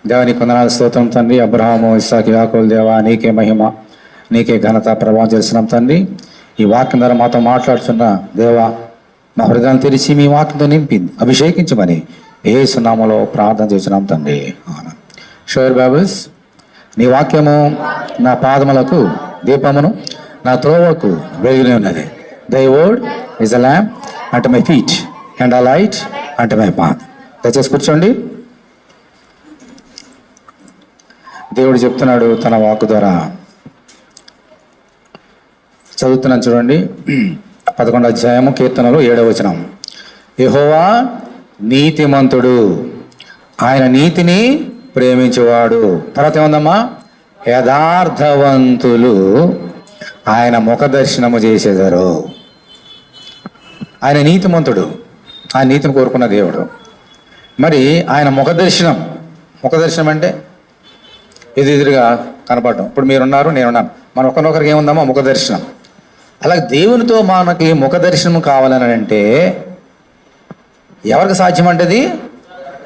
దేవానికి వందనాలు, స్తోత్రం తండ్రి. అబ్రహాము, ఇస్సాకు, యాకోబు దేవా, నీకే మహిమ, నీకే ఘనత, ప్రభావం చేస్తున్నాం తండ్రి. ఈ వాక్యం ద్వారా మాతో మాట్లాడుతున్న దేవా, మా హృదయాన్ని తెరిచి మీ వాక్యంతో నింపింది అభిషేకించమని యేసు నామములో ప్రార్థన చేస్తున్నాం తండ్రి. షోర్ బైబిల్స్. నీ వాక్యము నా పాదములకు దీపమును, నా త్రోవకు వెలుగునే ఉన్నది. Thy word is a lamp unto my feet and a light unto my path. దయచేసి కూర్చోండి. దేవుడు చెప్తున్నాడు తన వాక్కు ద్వారా. చదువుతున్నాను చూడండి. 11వ అధ్యాయము కీర్తనలు 7వ వచనం. యెహోవా నీతిమంతుడు, ఆయన నీతిని ప్రేమించేవాడు. తర్వాత ఏముందమ్మా? యథార్థవంతులు ఆయన ముఖ దర్శనము చేసేదారు. ఆయన నీతిమంతుడు, ఆయన నీతిని కోరుకున్న దేవుడు. మరి ఆయన ముఖ దర్శనం అంటే ఎదురుగా కనపడడం. ఇప్పుడు మీరున్నారు, నేనున్నాను, మన ఒకరినొకరికి ఏముందమ్మా? ముఖ దర్శనం. అలాగే దేవునితో మనకి ముఖ దర్శనం కావాలని అంటే ఎవరికి సాధ్యం అంటే అది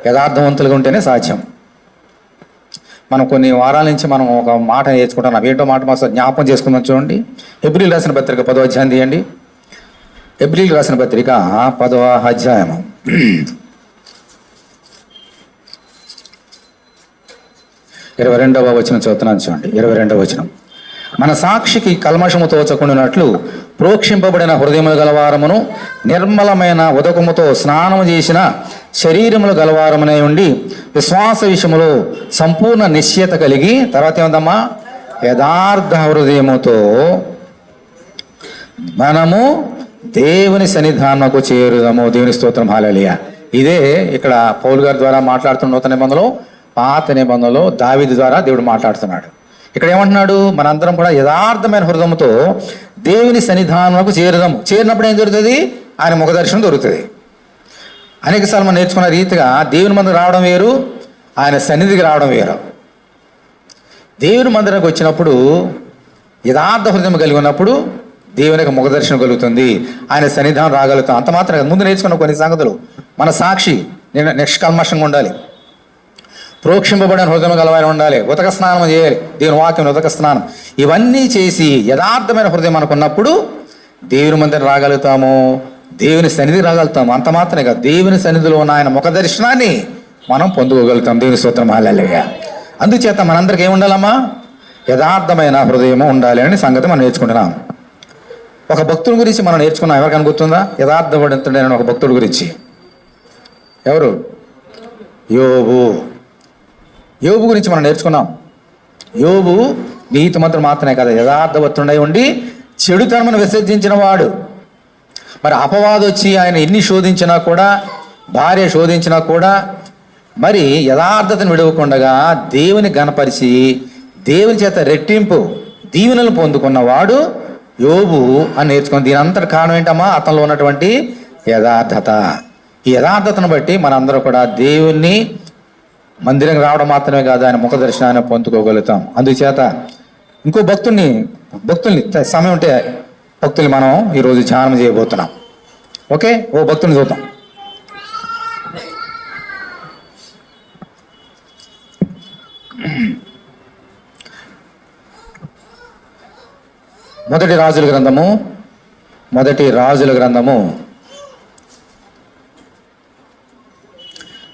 యథార్థవంతులుగా ఉంటేనే సాధ్యం. మనం కొన్ని వారాల నుంచి మనం ఒక మాట నేర్చుకుంటున్నాం. ఏంటో మాట మాత్రం జ్ఞాపకం చేసుకుందాం. చూడండి, ఎబ్రిల్ రాసిన పత్రిక 10వ అధ్యాయం తీయండి. ఎబ్రిల్ రాసిన పత్రిక 10వ అధ్యాయము 22వ వచనం చదువుతున్నాను చూడండి. 22వ వచనం. మన సాక్షికి కల్మషము తోచకుండానట్లు ప్రోక్షింపబడిన హృదయములు గలవారమును, నిర్మలమైన ఉదకముతో స్నానము చేసిన శరీరములు గలవారమునై ఉండి విశ్వాస విషయములో సంపూర్ణ నిశ్చయత కలిగి, తర్వాత ఏముందమ్మా? యథార్థ హృదయముతో మనము దేవుని సన్నిధానముకు చేరుదాము. దేవుని స్తోత్రం, హల్లెలూయా. ఇదే ఇక్కడ పౌలు గారి ద్వారా మాట్లాడుతున్న నూతన నిబంధనలో, పాత నిబంధనలో దావీదు ద్వారా దేవుడు మాట్లాడుతున్నాడు. ఇక్కడ ఏమంటున్నాడు? మనందరం కూడా యథార్థమైన హృదయంతో దేవుని సన్నిధానములకు చేరుదాము. చేరినప్పుడు ఏం జరుగుతుంది? ఆయన ముఖ దర్శనం దొరుకుతుంది. అనేకసార్లు మనం నేర్చుకున్న రీతిగా దేవుని మందిరం రావడం వేరు, ఆయన సన్నిధికి రావడం వేరు. దేవుని మందిరానికి వచ్చినప్పుడు యథార్థ హృదయం కలిగి ఉన్నప్పుడు దేవుని యొక్క ముఖ దర్శనం కలుగుతుంది, ఆయన సన్నిధానం రాగలుగుతాం. అంత మాత్రమే ముందు నేర్చుకున్న కొన్ని సంగతులు. మన సాక్షి నిష్కల్మషంగా ఉండాలి, ప్రోక్షింపబడిన హృదయం గలవారి ఉండాలి, ఉతక స్నానం చేయాలి, దేవుని వాక్యం ఉతక స్నానం, ఇవన్నీ చేసి యథార్థమైన హృదయం అనుకున్నప్పుడు దేవుని మందిరం రాగలుగుతాము, దేవుని సన్నిధి రాగలుగుతాము. అంత మాత్రమే కాదు, దేవుని సన్నిధిలో ఉన్న ఆయన ముఖ దర్శనాన్ని మనం పొందుకోగలుగుతాం. దేవుని స్తోత్రం, హల్లెలూయా. అందుచేత మనందరికి ఏమి ఉండాలమ్మా? యథార్థమైన హృదయము ఉండాలి అని సంగతి మనం నేర్చుకుంటున్నాం. ఒక భక్తుడి గురించి మనం నేర్చుకున్నాం. ఎవరికైనా గుర్తుందా? యథార్థవంతుడైన ఒక భక్తుడి గురించి. ఎవరు? యోబు గురించి మనం నేర్చుకున్నాం. యోబు నీతిమంతుడు మాత్రమే కదా, యథార్థవంతుడై ఉండి చెడుతనమును విసర్జించిన వాడు. మరి అపవాదం వచ్చి ఆయన ఎన్ని శోధించినా కూడా, భార్య శోధించినా కూడా, మరి యథార్థతను విడవకుండగా దేవుని గణపరిచి దేవుని చేత రెట్టింపు దీవెనలు పొందుకున్నవాడు యోబు అని నేర్చుకుని. దీని అంతటి కారణం ఏంటమ్మా? అతనిలో ఉన్నటువంటి యథార్థత. ఈ యథార్థతను బట్టి మనందరూ కూడా దేవుణ్ణి మందిరం రావడం మాత్రమే కాదు, ఆయన ముఖ దర్శనాన్ని పొందుకోగలుగుతాం. అందుచేత ఇంకో భక్తుల్ని సమయం ఉంటే భక్తుల్ని మనం ఈరోజు ధ్యానం చేయబోతున్నాం. ఓకే, ఓ భక్తుని చూద్దాం. మొదటి రాజుల గ్రంథము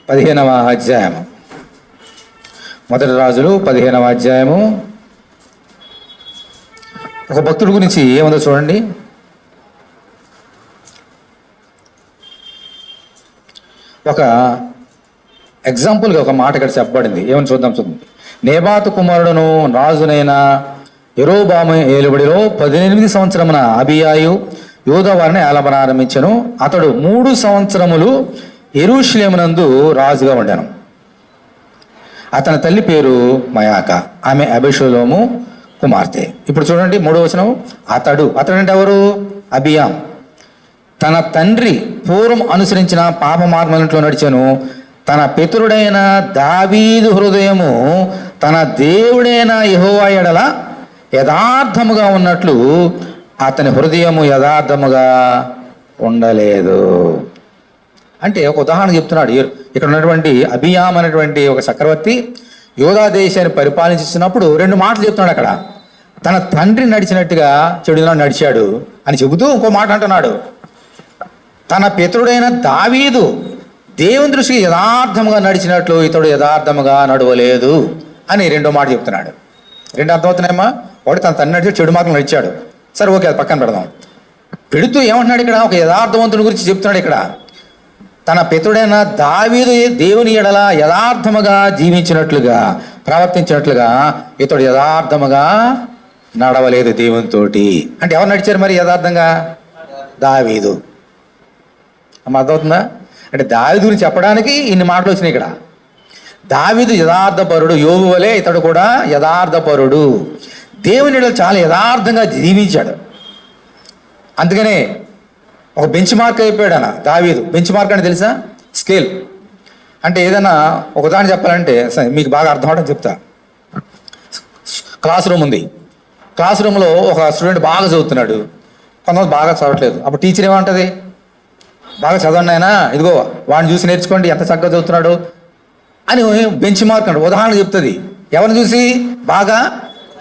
15వ అధ్యాయము. మొదటి రాజులు 15వ అధ్యాయము. ఒక భక్తుడి గురించి ఏముందో చూడండి. ఒక ఎగ్జాంపుల్గా ఒక మాట ఇక్కడ చెప్పబడింది. ఏమని చూద్దాం. నేబాతు కుమారుడును రాజునైన యెరోబాము ఏలుబడిలో 18 సంవత్సరమున అబీయాయు యూదా వారిని ఏలబనారంభించెను. అతడు 3 సంవత్సరములు యెరూషలేమునందు రాజుగా ఉండాను. అతని తల్లి పేరు మయాక, ఆమె అబీషలోము కుమార్తె. ఇప్పుడు చూడండి 3వ వచనం. అతడు అంటే ఎవరు? అబియాం. తన తండ్రి పూర్వం అనుసరించిన పాప మార్గంలో నడిచెను. తన పితరుడైన దావీదు హృదయము తన దేవుడైన యెహోవా ఎడల యథార్థముగా ఉన్నట్లు అతని హృదయము యథార్థముగా ఉండలేదు. అంటే ఒక ఉదాహరణ చెప్తున్నాడు. ఇక్కడ ఉన్నటువంటి అబియాం అనేటువంటి ఒక చక్రవర్తి యోధా దేశాన్ని పరిపాలించినప్పుడు 2 మాటలు చెప్తున్నాడు అక్కడ. తన తండ్రి నడిచినట్టుగా చెడులో నడిచాడు అని చెబుతూ ఇంకో మాట అంటున్నాడు. తన పితరుడైన దావీదు దేవుని దృష్టికి యథార్థముగా నడిచినట్లు ఇతడు యథార్థముగా నడవలేదు అని 2వ మాట చెప్తున్నాడు. 2 అర్థమవుతున్నాయమ్మా. ఒకటి తన తండ్రి నడిచి చెడు మార్గం నడిచాడు. సరే, ఓకే, అది పక్కన పెడదాం. పెడుతూ ఏమంటున్నాడు ఇక్కడ? ఒక యథార్థవంతుని గురించి చెప్తున్నాడు ఇక్కడ. తన పితరుడైన దావీదు దేవుని ఎడల యథార్థముగా జీవించినట్లుగా ప్రవర్తించినట్లుగా ఇతడు యథార్థముగా నడవలేదు దేవునితోటి. అంటే ఎవరు నడిచారు మరి యథార్థంగా? దావీదు. అమ్మ, అర్థమవుతుందా? అంటే దావీదు గురించి చెప్పడానికి ఇన్ని మాటలు వచ్చినాయి ఇక్కడ. దావీదు యథార్థపరుడు, యోబు వలె ఇతడు కూడా యథార్థపరుడు. దేవుని ఎడల చాలా యథార్థంగా జీవించాడు. అందుకనే ఒక బెంచ్ మార్క్ అయిపోయాడు అన్న దావీదు. బెంచ్ మార్క్ అంటే తెలుసా? స్కేల్. అంటే ఏదైనా ఒక ఉదాహరణ చెప్పాలంటే మీకు బాగా అర్థం అవడం చెప్తా. క్లాస్ రూమ్ ఉంది. క్లాస్ రూమ్లో ఒక స్టూడెంట్ బాగా చదువుతున్నాడు, కొంతమంది బాగా చదవట్లేదు. అప్పుడు టీచర్ ఏమంటుంది? బాగా చదవండి ఆయన, ఇదిగో వాడిని చూసి నేర్చుకోండి, ఎంత చక్కగా చదువుతున్నాడు అని బెంచ్ మార్క్ అంటే ఉదాహరణ చెప్తుంది. ఎవరిని చూసి? బాగా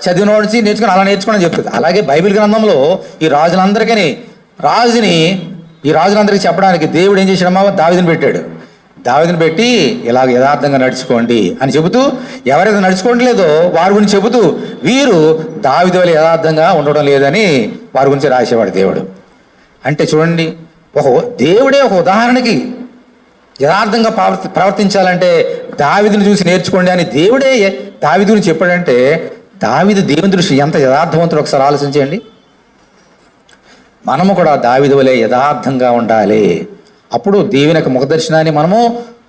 చదివిన వాడిని నేర్చుకొని అలా నేర్చుకోండి అని చెప్తుంది. అలాగే బైబిల్ గ్రంథంలో ఈ రాజులందరికీ ఈ రాజులందరికీ చెప్పడానికి దేవుడు ఏం చేశాడమ్మా? దావీదుని పెట్టాడు. దావీదుని పెట్టి ఇలాగ యథార్థంగా నడుచుకోండి అని చెబుతూ, ఎవరైతే నడుచుకోవట్లేదో వారి గురించి చెబుతూ, వీరు దావీదు వలె యథార్థంగా ఉండడం లేదని వారి గురించి రాసేవాడు దేవుడు. అంటే చూడండి, దేవుడే ఒక ఉదాహరణకి యథార్థంగా ప్రవర్తించాలంటే దావీదుని చూసి నేర్చుకోండి అని దేవుడే దావీదు గురించి చెప్పాడంటే, దావీదు దేవుని దృష్టి ఎంత యథార్థవంతుడు ఒకసారి ఆలోచించండి. మనము కూడా దావీదు వలె యథార్థంగా ఉండాలి. అప్పుడు దేవుని యొక్క ముఖదర్శనాన్ని మనము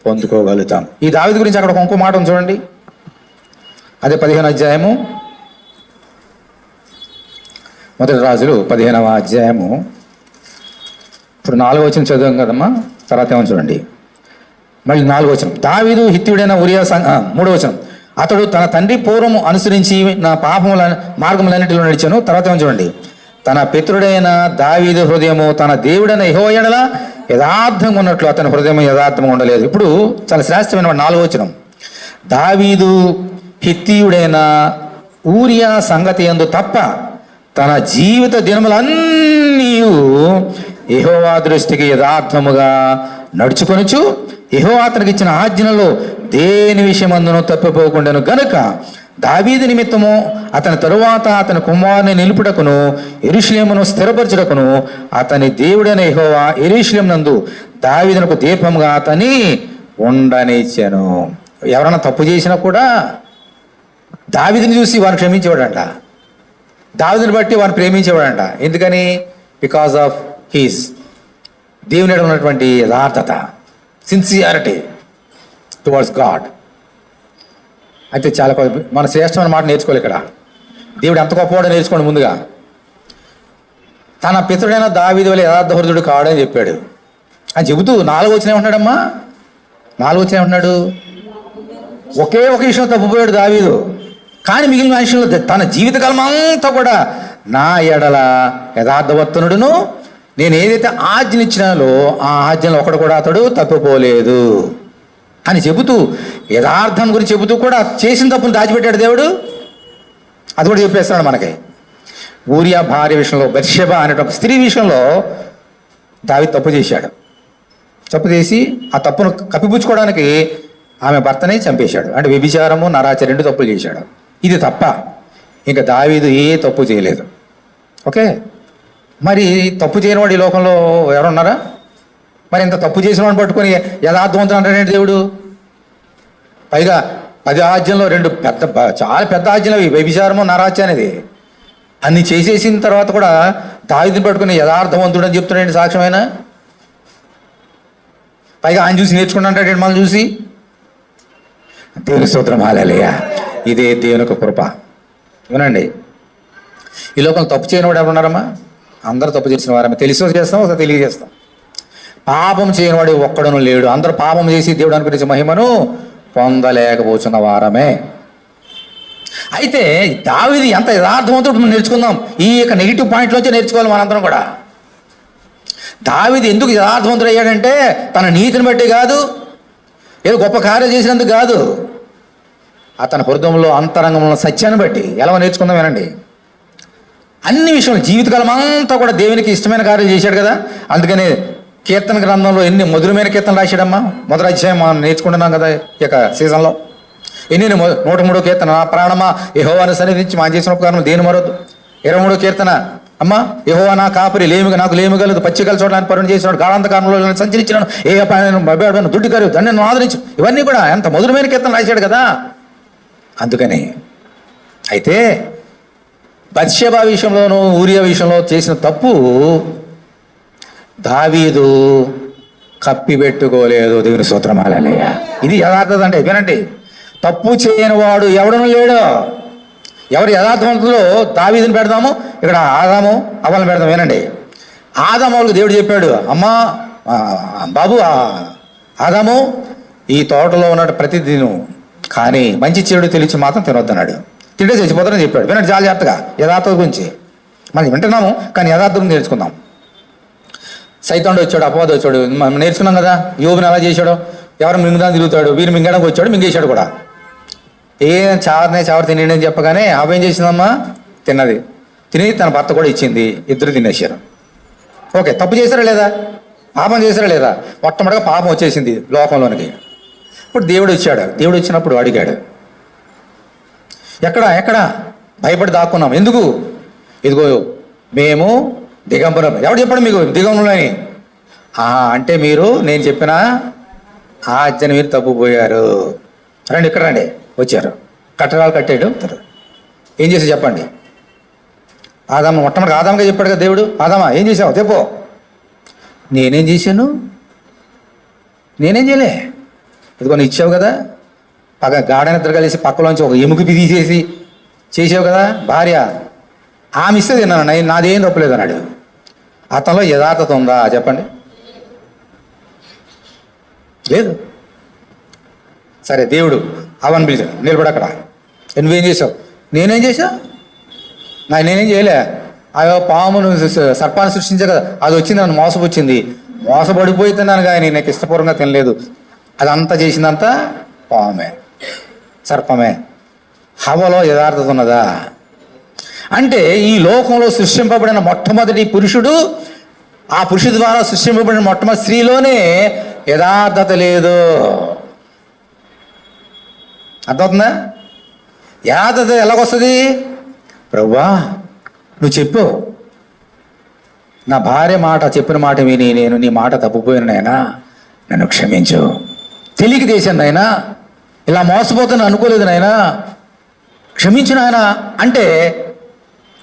పొందుకోగలుగుతాం. ఈ దావీదు గురించి అక్కడ ఇంకో మాట ఉంది చూడండి. అదే 15వ అధ్యాయము, మొదటి రాజులు 15వ అధ్యాయము. ఇప్పుడు 4వ వచనం చదివాం కదమ్మా, తర్వాత ఏమని చూడండి. మళ్ళీ 4వ వచనం. దావీదు హిత్తీయుడైన ఉరియా 3వ వచనం. అతడు తన తండ్రి పూర్వము అనుసరించి నా పాపముల మార్గములన్నిటిలో నడిచాను. తర్వాత ఏమని చూడండి. తన పితరుడైన దావీదు హృదయము తన దేవుడైన యెహోవా యెడల యథార్థంగా ఉన్నట్లు అతని హృదయం యథార్థంగా ఉండలేదు. ఇప్పుడు చాలా శ్రేష్టమైన 4వ వచనం. దావీదు హిత్తీయుడైన ఊరియా సంగతి యందు తప్ప తన జీవిత దినములన్నీ యెహోవా దృష్టికి యథార్థముగా నడుచుకొనుచు యెహోవా అతనికి ఇచ్చిన ఆజ్ఞలలో దేని విషయమందును తప్పిపోకుండాను గనుక దావీదు నిమిత్తము అతని తరువాత అతని కుమారుని నిలుపుటకును యెరూషలేమును స్థిరపరచుటకును అతని దేవుడైన యెహోవా యెరూషలేము నందు దావీదునకు దీపంగా అతని ఉండనిచ్చెను. ఎవరైనా తప్పు చేసినా కూడా దావీదుని చూసి వారిని క్షమించేవాడంట, దావీదుని బట్టి వారిని ప్రేమించేవాడంట. ఎందుకని? బికాస్ ఆఫ్ హీస్ దేవుని ఉన్నటువంటి యథార్థత, సిన్సియారిటీ టువర్డ్స్ గాడ్. అయితే చాలా మన శ్రేష్టమైన మాట నేర్చుకోవాలి ఇక్కడ. దేవుడు ఎంత గొప్పవాడో నేర్చుకోండి. ముందుగా తన పితరుడైన దావీదు వలె యథార్థ హృదయుడు కాడని చెప్పాడు అని చెబుతూ 4వ వచనం ఏమంటున్నాడమ్మా? 4వ వచనం ఏమంటున్నాడు? ఒకే ఒక విషయం తప్పిపోయాడు దావీదు, కానీ మిగిలిన విషయంలో తన జీవితకాలం అంతా కూడా నా ఎడల యథార్థవర్తనుడును, నేను ఏదైతే ఆజ్ఞనిచ్చినాలో ఆ ఆజ్ఞలో ఒకడు కూడా అతడు తప్పిపోలేదు అని చెబుతూ, యథార్థం గురించి చెబుతూ కూడా చేసిన తప్పును దాచిపెట్టాడు దేవుడు. అది కూడా చెప్పేస్తున్నాడు మనకి. ఊరియా భార్య విషయంలో, బెత్షెబా అనే ఒక స్త్రీ విషయంలో దావీదు తప్పు చేశాడు. తప్పు చేసి ఆ తప్పును కప్పిపుచ్చుకోవడానికి ఆమె భర్తని చంపేశాడు. అంటే వ్యభిచారము, నరాచ 2 తప్పులు చేశాడు. ఇది తప్ప ఇంకా దావీదు ఏ తప్పు చేయలేదు. ఓకే, మరి తప్పు చేయనివాడు ఈ లోకంలో ఎవరున్నారా? మరి ఇంత తప్పు చేసిన వాడిని పట్టుకొని యథార్థవంతుడు అంటాడంటే దేవుడు. పైగా 10 ఆజ్ఞల్లో 2 చాలా పెద్ద ఆజ్ఞలు అవి, వ్యభిచారము, నరాచ అనేది. అన్ని చేసేసిన తర్వాత కూడా దావీదుని పట్టుకుని యథార్థవంతుడు అని చెప్తున్నాడు సాక్ష్యమైన. పైగా ఆయన చూసి నేర్చుకుంటాడు మనం చూసి. దేవుని స్తోత్రం, హల్లెలూయా. ఇదే దేవుని యొక్క కృప. వినండి, ఈ లోకంలో తప్పు చేయని వాడు ఎవరున్నారమ్మా? అందరూ తప్పు చేసిన వారమే. తెలిసో చేస్తాం, ఒకసారి తెలియజేస్తాం. పాపం చేయనివాడు ఒక్కడను లేడు. అందరూ పాపం చేసి దేవుడు అనుకునే మహిమను పొందలేకపోతున్న వారమే. అయితే దావీదు ఎంత యథార్థవంతుడు మనం నేర్చుకుందాం. ఈ యొక్క నెగిటివ్ పాయింట్లోంచి నేర్చుకోవాలి మనందరం కూడా. దావీదు ఎందుకు యథార్థవంతుడు అయ్యాడంటే తన నీతిని బట్టి కాదు, ఏదో గొప్ప కార్యాలు చేసినందుకు కాదు. అతని హృదయంలో అంతరంగంలో సత్యాన్ని బట్టి ఎలా నేర్చుకుందాం వినండి. అన్ని విషయాలు జీవితకాలం అంతా కూడా దేవునికి ఇష్టమైన కార్యాలు చేశాడు కదా. అందుకని కీర్తన గ్రంథంలో ఎన్ని మధురమైన కీర్తనలు రాశాడమ్మా. మొదటి అధ్యాయం మనం నేర్చుకుంటున్నాం కదా ఈ యొక్క సీజన్లో. ఎన్ని 103 కీర్తన, నా ప్రాణమా యెహోవాను సన్నిధించి మా చేసిన ఉపకారం దేని మరొద్దు. 23 కీర్తన, అమ్మ యెహోవా నా కాపరి, నాకు లేమి కలదు, పచ్చికలు చూడడానికి పరుణ చేసినాడు, గాఢాంతకాలంలో సంచరించినాను, ఏ అపాయం దుడ్డి కరువు దాన్ని నన్ను ఆదరించు. ఇవన్నీ కూడా ఎంత మధురమైన కీర్తన రాశాడు కదా. అందుకని అయితే బత్షెబా విషయంలోనూ ఊరియా విషయంలో చేసిన తప్పు దావీదు కప్పిపెట్టుకోలేదు. దేవుని స్తోత్రం హల్లెలూయా. ఇది యథార్థత అంటే వినండి. తప్పు చేయని వాడు ఎవడనూ లేడు. ఎవరు యథార్థవంతులో దావీదుని పెడదాము, ఇక్కడ ఆదాము అవ్వలను పెడదాం. వినండి, ఆదాము వాళ్ళకి దేవుడు చెప్పాడు, అమ్మా బాబు ఆదాము ఈ తోటలో ఉన్న ప్రతి తిను, కానీ మంచి చెడు తెలిసి మాత్రం తినొద్దన్నాడు. తింటే చచ్చిపోతారని చెప్పాడు. వినండి చాలా జాగ్రత్తగా యథార్థత గురించి మనం వింటున్నాము, కానీ యథార్థం నేర్చుకుందాం. సైతానుడు వచ్చాడు, అపవాది వచ్చాడు, మనం నేర్చుకున్నాం కదా. యోబుని ఎలా చేశాడు, ఎవరు మింగుదాన్ని తిరుగుతాడు, వీరు మింగడానికి వచ్చాడు, మింగేశాడు కూడా. చావరు తినేది అని చెప్పగానే అవేం చేసిందమ్మా, తిన్నది. తిని తన భర్త కూడా ఇచ్చింది, ఇద్దరు తినేశారు. ఓకే, తప్పు చేశారా లేదా, పాపం చేశారా లేదా? మొట్టమొదటిగా పాపం వచ్చేసింది లోకంలోనికి. ఇప్పుడు దేవుడు వచ్చాడు. దేవుడు వచ్చినప్పుడు అడిగాడు, ఎక్కడ భయపడి దాక్కున్నాం ఎందుకు? ఇదిగో మేము దిగంబరం. ఎవడు చెప్పాడు మీకు దిగంబరం అని? అంటే మీరు నేను చెప్పిన ఆజ్ఞని మీరు తప్పుపోయారు. రండి ఇక్కడ రండి. వచ్చారు, కట్టడాలు కట్టాడు. ఏం చేసి చెప్పండి. మొట్టమొదటి ఆదాముగా చెప్పాడు కదా దేవుడు, ఆదామా ఏం చేసావు చెప్పు. నేనేం చేశాను? నేనేం చేయలే. ఇదిగో నువ్వు ఇచ్చావు కదా, గాఢ నిద్ర కలిసి పక్కలోంచి ఒక ఎముక తీసేసి చేసావు కదా భార్య, ఆమె ఇస్తే తిన్నాను, నాదేం తప్పలేదు అన్నాడు. అతనిలో యథార్థత ఉందా చెప్పండి? లేదు. సరే, దేవుడు అవని పిలిచాడు, నిలబడి అక్కడ. నువ్వేం చేసావు? నేనేం చేసా? నేనేం చేయలే. అయ్యో పామును సర్పాన్ని సృష్టించా కదా, అది వచ్చింది, నన్ను మోసపొచ్చింది, మోసపడిపోయి తిన్నాను కానీ నాకు ఇష్టపూర్వకంగా తినలేదు. అదంతా చేసిందంతా పామే, సర్పమే. హవలో యథార్థత ఉన్నదా? అంటే ఈ లోకంలో సృష్టింపబడిన మొట్టమొదటి పురుషుడు, ఆ పురుషుడు ద్వారా సృష్టింపబడిన మొట్టమొదటి స్త్రీలోనే యథార్థత లేదు. అర్థమవుతుందా? యథార్థత ఎలాగొస్తుంది? ప్రభువా నువ్వు చెప్పు, నా భార్య మాట చెప్పిన మాట విని నేను నీ మాట తప్పిపోయిన నాయనా, నన్ను క్షమించు. తెలియక చేశాను నాయనా, ఇలా మోసపోతాను అనుకోలేదు నాయనా, క్షమించు నాయన అంటే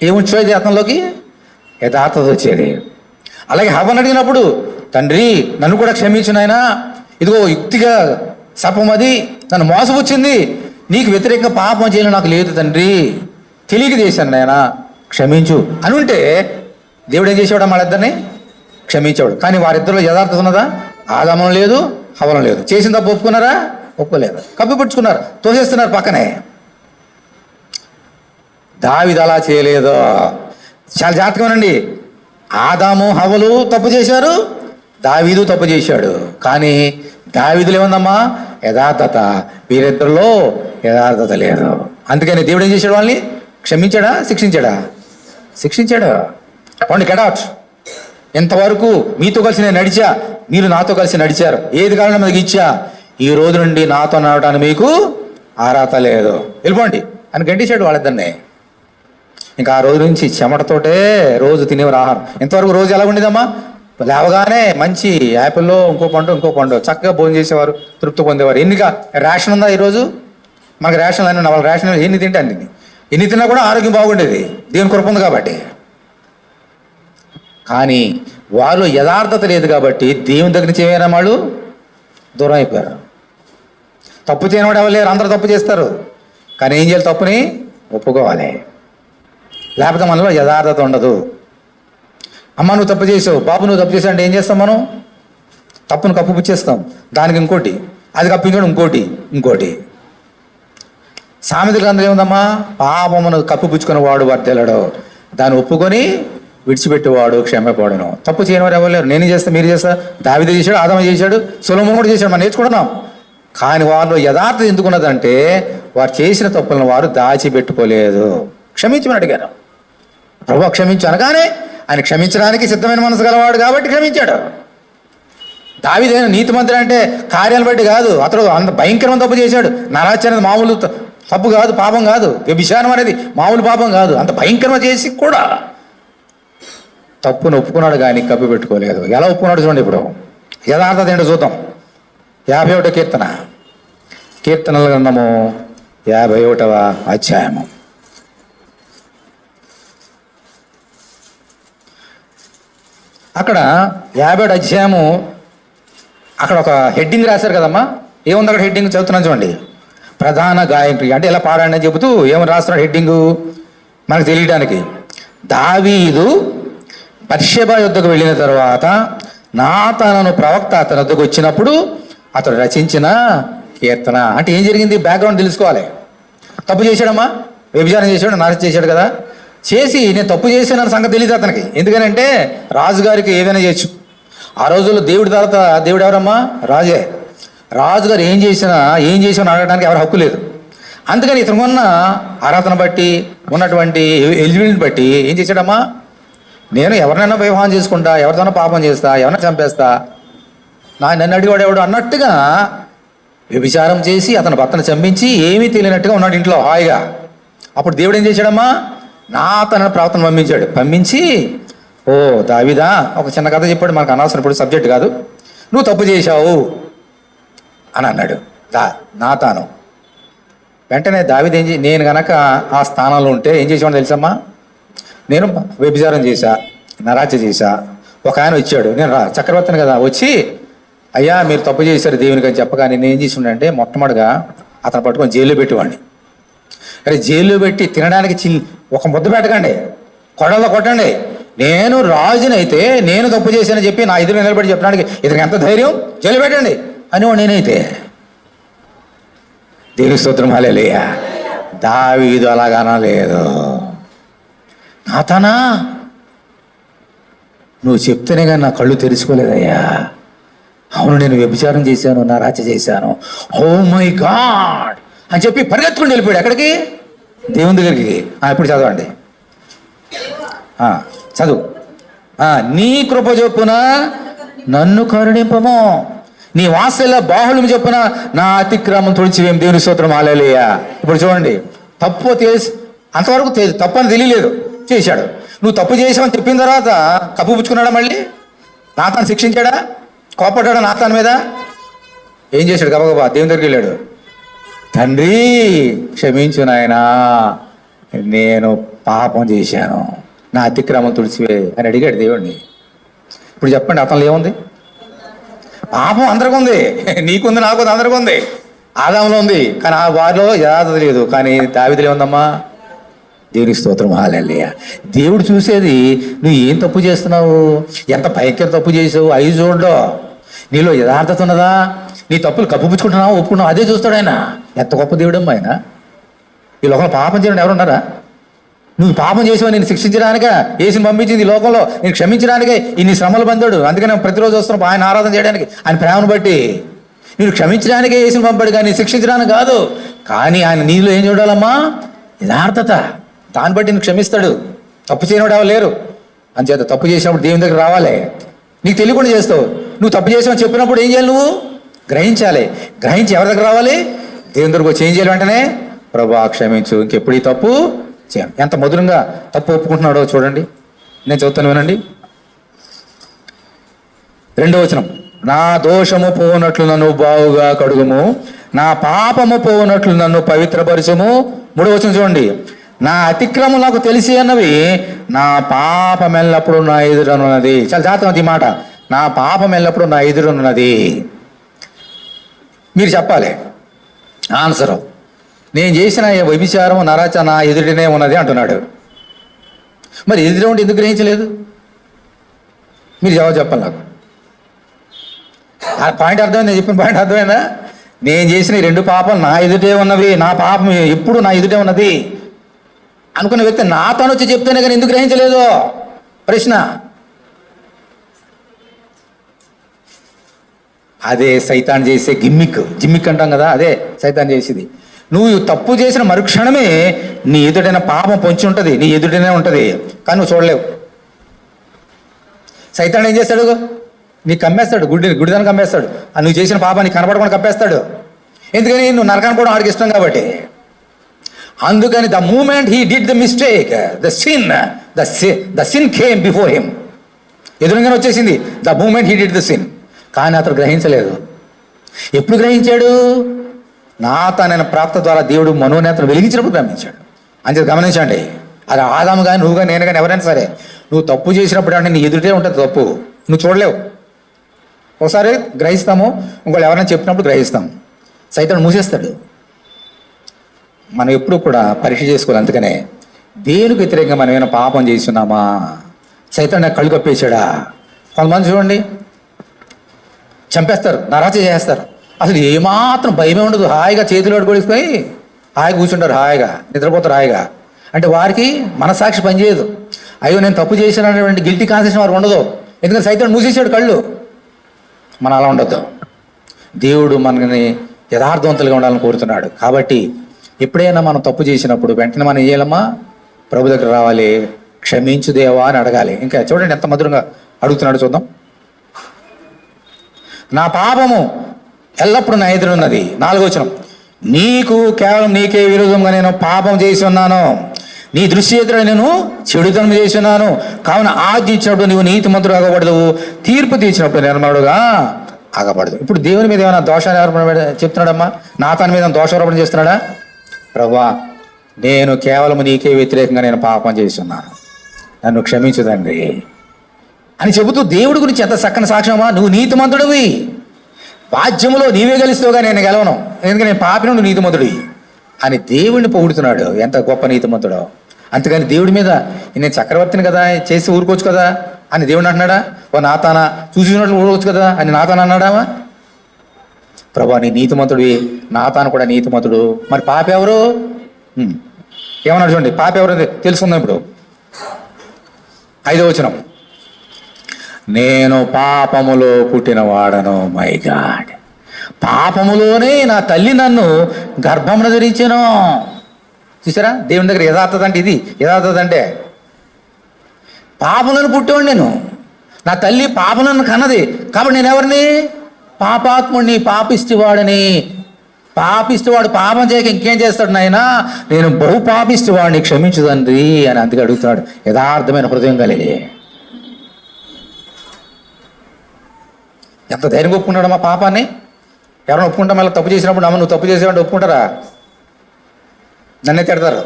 ఏముంచేది అతనిలోకి? యథార్థత వచ్చేది. అలాగే హవ్వను అడిగినప్పుడు, తండ్రి నన్ను కూడా క్షమించు నాయనా, ఇదిగో యుక్తిగా సర్పం అది నన్ను మోసపుచ్చింది, నీకు వ్యతిరేకంగా పాపం చేయడం నాకు లేదు తండ్రి, తెలియక చేశాను నాయనా క్షమించు అని ఉంటే దేవుడు ఏం చేసేవాడు? వాళ్ళిద్దరిని క్షమించేవాడు. కానీ వారిద్దరిలో యథార్థత ఉన్నదా? ఆదామం లేదు, హవ్వనం లేదు. చేసిన తప్పు ఒప్పుకున్నారా? ఒప్పుకోలేదు. కప్పిపుచ్చుకున్నారు, తోసేస్తున్నారు పక్కనే. దావీదు అలా చేయలేదు. చాలా జాగ్రత్తగానండి. ఆదాము హవ్వలు తప్పు చేశారు, దావీదు తప్పు చేశాడు. కానీ దావీదులో ఏముందమ్మా? యథార్థత. వీరిద్దరిలో యథార్థత లేదు. అందుకని దేవుడు ఏం చేశాడు? వాళ్ళని క్షమించాడా? శిక్షించాడా? శిక్షించాడు. పండు గెటౌట్. ఎంతవరకు మీతో కలిసి నేను నడిచా, మీరు నాతో కలిసి నడిచారు, ఏది కారణం మీకు ఇచ్చా, ఈ రోజు నుండి నాతో నడవటానికి మీకు అర్హత లేదు, వెళ్ళిపోండి అని గంటేశాడు వాళ్ళిద్దరిని. ఇంకా ఆ రోజు నుంచి చెమటతోటే రోజు తినేవారు ఆహారం. ఇంతవరకు రోజు ఎలా ఉండేదమ్మా? లేవగానే మంచి యాపిల్లో ఇంకో పండు చక్కగా భోజనం చేసేవారు, తృప్తి పొందేవారు. ఎన్నిక రేషన్ ఉందా ఈరోజు? మనకు రేషన్ అని వాళ్ళ రేషన్ ఎన్ని తింటే అన్ని, ఎన్ని తిన్నా కూడా ఆరోగ్యం బాగుండేది, దేవుని కృప ఉంది కాబట్టి. కానీ వాళ్ళు యథార్థత లేదు కాబట్టి దేవుని దగ్గర నుంచి ఏమైనా వాళ్ళు దూరం అయిపోయారు. తప్పు చేయనివాడు ఎవరు లేరు, అందరూ తప్పు చేస్తారు. కానీ ఏం చేయాలి? తప్పుని ఒప్పుకోవాలి, లేకపోతే మనలో యథార్థత ఉండదు. అమ్మ నువ్వు తప్పు చేసావు, బాబు నువ్వు తప్పు చేసావు అంటే ఏం చేస్తాం? మనం తప్పును కప్పుపుచ్చేస్తాం, దానికి ఇంకోటి, అది కప్పించడం ఇంకోటి. సామెత గ్రంథం ఏముందమ్మా? పాపమును కప్పిపుచ్చుకుని వాడు వర్తెలడు, దాన్ని ఒప్పుకొని విడిచిపెట్టేవాడు క్షమపడను. తప్పు చేయని వారు ఎవరు లేరు. నేను చేస్తా, మీరు చేస్తా, దావీదు చేశాడు, ఆదాము చేశాడు, సొలొమోను కూడా చేశాడు, మనం నేర్చుకుంటున్నాం. కానీ వాళ్ళు యథార్థత ఎందుకున్నదంటే వారు చేసిన తప్పులను వారు దాచిపెట్టుకోలేదు. క్షమించమని అడిగారు. ప్రభు క్షమించు అనగానే ఆయన క్షమించడానికి సిద్ధమైన మనసు గలవాడు కాబట్టి క్షమించాడు. దావీదైన నీతిమంతుడు అంటే కార్యాలను బట్టి కాదు, అతడు అంత భయంకరమైన తప్పు చేశాడు. నరాచి అనేది మామూలు తప్పు కాదు, పాపం కాదు. వ్యభిచారం అనేది మామూలు పాపం కాదు. అంత భయంకరంగా చేసి కూడా తప్పును ఒప్పుకున్నాడు కానీ కప్పి పెట్టుకోలేదు. ఎలా ఒప్పుకున్నాడు చూడండి. ఇప్పుడు యథార్థత ఏంటో చూద్దాం. 51వ కీర్తన, కీర్తనల గ్రంథము 51వ అధ్యాయము. అక్కడ 51 అధ్యాయము అక్కడ ఒక హెడ్డింగ్ రాశారు కదమ్మా. ఏముంది అక్కడ హెడ్డింగ్? చదువుతున్నాను చూడండి. ప్రధాన గాయకుడి అంటే ఎలా పాడండి అని చెబుతూ ఏమని రాస్తున్నాడు హెడ్డింగు మనకు తెలియడానికి. దావీదు బత్షెబ యుద్ధకు వెళ్ళిన తర్వాత నాతాను ప్రవక్త అతని వద్దకు వచ్చినప్పుడు అతడు రచించిన కీర్తన. అంటే ఏం జరిగింది? బ్యాక్గ్రౌండ్ తెలుసుకోవాలి. తప్పు చేశాడమ్మా, వ్యభిచారం చేశాడు, నాశనం చేశాడు కదా. చేసి నేను తప్పు చేశానన్న సంగతి తెలియదు అతనికి. ఎందుకనంటే రాజుగారికి ఏదైనా చేయొచ్చు. ఆ రోజుల్లో దేవుడి తర్వాత దేవుడు ఎవరమ్మా? రాజే. రాజుగారు ఏం చేసినా అడగడానికి ఎవరి హక్కు లేదు. అందుకని ఇతను ఉన్న అర్హతను బట్టి, ఉన్నటువంటి ఎలిజిబిలిటీని బట్టి ఏం చేశాడమ్మా? నేను ఎవరినైనా వివాహం చేసుకుంటా, ఎవరితోనో పాపం చేస్తా, ఎవరైనా చంపేస్తా, నన్ను అడిగాడు ఎవడు అన్నట్టుగా వ్యభిచారం చేసి అతని భర్తను చంపించి ఏమీ తెలియనట్టుగా ఉన్నాడు ఇంట్లో హాయిగా. అప్పుడు దేవుడు ఏం చేశాడమ్మా? తన ప్రవర్తన పంపించి ఓ దావీదా, ఒక చిన్న కథ చెప్పాడు, మనకు అనవసరం, ఇప్పుడు సబ్జెక్ట్ కాదు. నువ్వు తప్పు చేశావు అని అన్నాడు నాతాను. వెంటనే దావీదు నేను గనక ఆ స్థానంలో ఉంటే ఏం చేసేవాడు తెలుసమ్మా? నేను వ్యభిచారం చేశా, నరాచ చేశా. ఒక ఆయన వచ్చాడు, నేను చక్రవర్తిని కదా, వచ్చి అయ్యా మీరు తప్పు చేశారు దేవునికి అని చెప్పగా నేను ఏం చేసి ఉండంటే మొట్టమొదటిగా అతను పట్టుకొని జైల్లో పెట్టేవాడిని. అరే జైల్లో పెట్టి తినడానికి ఒక ముద్ద పెట్టకండి, కొడవలో కొట్టండి. నేను రాజునైతే నేను తప్పు చేశానని చెప్పి నా ఎదురు నిలబడి చెప్పడానికి ఇతనికి ఎంత ధైర్యం, జైలు పెట్టండి అనేవాడు నేనైతే. దేవుని స్తోత్రం హల్లెలూయా. దావీదు అలాగనా లేదు. నాతానా నువ్వు చెప్తేనే కానీ నా కళ్ళు తెరుచుకోలేదయ్యా. అవును నేను వ్యభిచారం చేశాను, నా రాజ్య చేశాను, ఓ మై గాడ్ అని చెప్పి పరిగెత్తుకుని వెళ్ళిపోయాడు. ఎక్కడికి? దేవుని దగ్గరికి. ఇప్పుడు చదవండి, చదువు. నీ కృప చొప్పున నన్ను కరుణింపము, నీ వాత్సల్య బాహుళ్యం చొప్పున నా అతిక్రమం తుడిచివేం. దేవుని స్తోత్రం హల్లెలూయా. ఇప్పుడు చూడండి, తప్పు అంతవరకు తప్పు అని తెలియలేదు, చేశాడు. నువ్వు తప్పు చేసావని చెప్పిన తర్వాత కప్పు పుచ్చుకున్నాడా? మళ్ళీ నాతాను శిక్షించాడా? కోపడ్డాడా నాతాను మీద? ఏం చేశాడు? గబగబా దేవుని దగ్గరికి వెళ్ళాడు. తండ్రి క్షమించు నాయనా, నేను పాపం చేశాను, నా అతిక్రమం తుడిచివే అని అడిగాడు దేవుడిని. ఇప్పుడు చెప్పండి, అతనిలో ఏముంది? పాపం అందరికి ఉంది, నీకుంది, నాకుంది, అందరికి ఉంది. ఆదాంలో ఉంది, కానీ ఆ వారిలో యథార్థత లేదు. కానీ దావీదులో ఏముందమ్మా? దేవునికి స్తోత్రం హల్లెలూయా. దేవుడు చూసేది నువ్వు ఏం తప్పు చేస్తున్నావు, ఎంత భయంకర తప్పు చేసావు అవి చూడో. నీలో యథార్థత ఉన్నదా? నీ తప్పులు కప్పుపుచ్చుకుంటున్నావు, ఒప్పుకున్నావు, అదే చూస్తాడు ఆయన. ఎంత గొప్ప దేవుడమ్మా ఆయన. ఈ లోకంలో పాపం చేయడం ఎవరున్నారా? నువ్వు పాపం చేసావు నేను శిక్షించడానికే యేసుని పంపించింది ఈ లోకంలో, నేను క్షమించడానికే ఇన్ని శ్రమలు పొందాడు. అందుకని ప్రతిరోజు వస్తున్నాం ఆయన ఆరాధన చేయడానికి, ఆయన ప్రేమను బట్టి. నేను క్షమించడానికే యేసుని పంపాడు కానీ శిక్షించడానికి కాదు. కానీ ఆయన నీలో ఏం చూడాలమ్మా? యథార్థత. దాన్ని బట్టి నువ్వు క్షమిస్తాడు. తప్పు చేయనివాడు ఎవరు లేరు. అంచేత తప్పు చేసినప్పుడు దేవుని దగ్గర రావాలి. నీకు తెలియకుండా చేస్తావు. నువ్వు తప్పు చేసావని చెప్పినప్పుడు ఏం చేయాలి? నువ్వు గ్రహించాలి. గ్రహించి ఎవరి దగ్గర రావాలి? దేవుని దగ్గరకు వచ్చి ఏం చేయాలి? వెంటనే ప్రభువా క్షమించు, ఇంకెప్పుడు ఈ తప్పు చేయను. ఎంత మధురంగా తప్పు ఒప్పుకుంటున్నాడో చూడండి. నేను చదువుతాను వినండి. 2వ వచనం, నా దోషము పోనట్లు నన్ను బావుగా కడుగుము, నా పాపము పోనట్లు నన్ను పవిత్రపరచుము. 3వ వచనం చూడండి, నా అతిక్రమం నాకు తెలిసి అన్నవి, నా పాపం ఎల్లప్పుడు నా ఎదురనున్నది. చాలా జాగ్రత్త ఈ మాట, నా పాపం ఎల్లప్పుడు నా ఎదురనున్నది. మీరు చెప్పాలి ఆన్సరు. నేను చేసిన వ్యభిచారం నరాచ నా ఎదుటినే ఉన్నది అంటున్నాడు. మరి ఎదురు ఉంటే ఎందుకు గ్రహించలేదు? మీరు జవాబు చెప్పాలి నాకు. ఆ పాయింట్ అర్థమైంది, నేను చెప్పిన పాయింట్ అర్థమైందా? నేను చేసిన ఈ 2 పాపాలు నా ఎదుటే ఉన్నవి, నా పాపం ఎప్పుడు నా ఎదుటే ఉన్నది అనుకున్న వ్యక్తి నాతో వచ్చి చెప్తేనే కానీ ఎందుకు గ్రహించలేదు? ప్రశ్న. అదే సైతాన్ చేసే జిమ్మిక్ అంటాం కదా, అదే సైతాన్ చేసేది. నువ్వు తప్పు చేసిన మరుక్షణమే నీ ఎదుటైన పాపం పొంచి ఉంటుంది, నీ ఎదుటనే ఉంటుంది, కానీ నువ్వు చూడలేవు. సైతాన్ ఏం చేస్తాడు? నీకు కమ్మేస్తాడు, గుడిదాన్ని కమ్మేస్తాడు. నువ్వు చేసిన పాపాన్ని కనపడకుండా కప్పేస్తాడు. ఎందుకని? నువ్వు నరకాన్ని కూడా ఆడికి ఇష్టం కాబట్టి. అందుకని the moment he did the mistake, the sin came before him. ఎదురుగానే వచ్చేసింది the moment he did the sin. కానీ అతను గ్రహించలేదు. ఎప్పుడు గ్రహించాడు? నాతానైన ప్రాప్త ద్వారా దేవుడు మనోనేతను వెలిగించినప్పుడు గమనించాడు. అంతే గమనించండి. అది ఆదాము కానీ నువ్వు కానీ నేను కానీ ఎవరైనా సరే, నువ్వు తప్పు చేసినప్పుడు అంటే నీ ఎదుటే ఉంటుంది తప్పు, నువ్వు చూడలేవు. ఒకసారి గ్రహిస్తాము, ఇంకోళ్ళు ఎవరైనా చెప్పినప్పుడు గ్రహిస్తాము. సైతాను మూసేస్తాడు. మనం ఎప్పుడు కూడా పరీక్ష చేసుకోవాలి. అందుకనే దేవునికి వ్యతిరేకంగా మనం ఏమైనా పాపం చేస్తున్నామా? సైతాను నాకు కళ్ళు కప్పేశాడా? కొంతమంది చూడండి, చంపేస్తారు, నరాచ చేస్తారు, అసలు ఏమాత్రం భయమే ఉండదు. హాయిగా చేతులు అడుగుకొని హాయిగా కూర్చుంటారు, హాయిగా నిద్రపోతారు హాయిగా. అంటే వారికి మనసాక్షి పనిచేయదు. అయ్యో నేను తప్పు చేసినటువంటి గిల్టీ కాన్సెషన్ వారికి ఉండదు. ఎందుకంటే సైతాను మూసేసాడు కళ్ళు. మనం అలా ఉండొద్దు. దేవుడు మనని యథార్థవంతులుగా ఉండాలని కోరుతున్నాడు. కాబట్టి ఎప్పుడైనా మనం తప్పు చేసినప్పుడు వెంటనే మనం ఏం చేయాలమ్మా? ప్రభు దగ్గర రావాలి, క్షమించు దేవా అని అడగాలి. ఇంకా చూడండి ఎంత మధురంగా అడుగుతున్నాడు, చూద్దాం. నా పాపము ఎల్లప్పుడూ నా ఎదురున్నది. 4వ వచనం, నీకు కేవలం నీకే విరోధంగా నేను పాపం చేసి ఉన్నాను, నీ దృష్టి ఎదుట నేను చెడుతనం చేసి ఉన్నాను. కావున ఆజ్ఞ ఇచ్చినప్పుడు నీవు నీతిమంతుడు ఆగబడదు, తీర్పు తీర్చినప్పుడు నిర్మలుడుగా ఆగబడదు. ఇప్పుడు దేవుని మీద ఏమైనా దోషారోపణ చెప్తున్నాడమ్మా? నాతాని మీద దోషారోపణ చేస్తున్నాడా? ప్రభువా, నేను కేవలం నీకే వ్యతిరేకంగా నేను పాపం చేసి ఉన్నాను, నన్ను క్షమించు తండ్రి అని చెబుతూ దేవుడి గురించి ఎంత చక్కని సాక్ష్యమా? నువ్వు నీతిమంతుడివి, రాజ్యములో నీవే గెలుస్తావుగా, నేను గెలవను, ఎందుకంటే నేను పాపిన, నువ్వు నీతిమంతుడివి అని దేవుడిని పొగుడుతున్నాడు. ఎంత గొప్ప నీతిమంతుడో. అంతేగాని దేవుడి మీద నేను చక్రవర్తిని కదా, చేసి ఊరుకోవచ్చు కదా అని దేవుడు అంటున్నాడా? ఓ నాతానా చూసినట్లు ఊరుకోవచ్చు కదా అని నాతాన అన్నాడామా? ప్రభా నీ నీతిమంతుడివి, నాతాను కూడా నీతిమంతుడు, మరి పాప ఎవరు? ఏమన్నాడు చూడండి, పాప ఎవరు తెలుసుకుందాం ఇప్పుడు. 5వ వచనం, నేను పాపములో పుట్టిన వాడను, మై గాడ్, పాపములోనే నా తల్లి నన్ను గర్భమున ధరించాను. చూసారా దేవుని దగ్గర యథార్థత అంటే ఇది. యథార్థత అంటే పాపములను పుట్టేవాడు నేను, నా తల్లి పాపములను కన్నది, కాబట్టి నేను ఎవరిని? పాపాత్ముడిని, పాపిష్టివాడిని. పాపిష్టివాడు పాపం చేయక ఇంకేం చేస్తాడు? నాయనా నేను బహు పాపిష్టివాడిని, క్షమించు తండ్రి అని అందుకే అడుగుతున్నాడు. యథార్థమైన హృదయం కలిగి ఎంత ధైర్యం ఒప్పుకున్నాడు మా పాపాన్ని? ఎవరైనా ఒప్పుకుంటాం? మళ్ళీ తప్పు చేసినప్పుడు అమ్మ నువ్వు తప్పు చేసేవాడు ఒప్పుకుంటారా? నన్నే తిడతారు.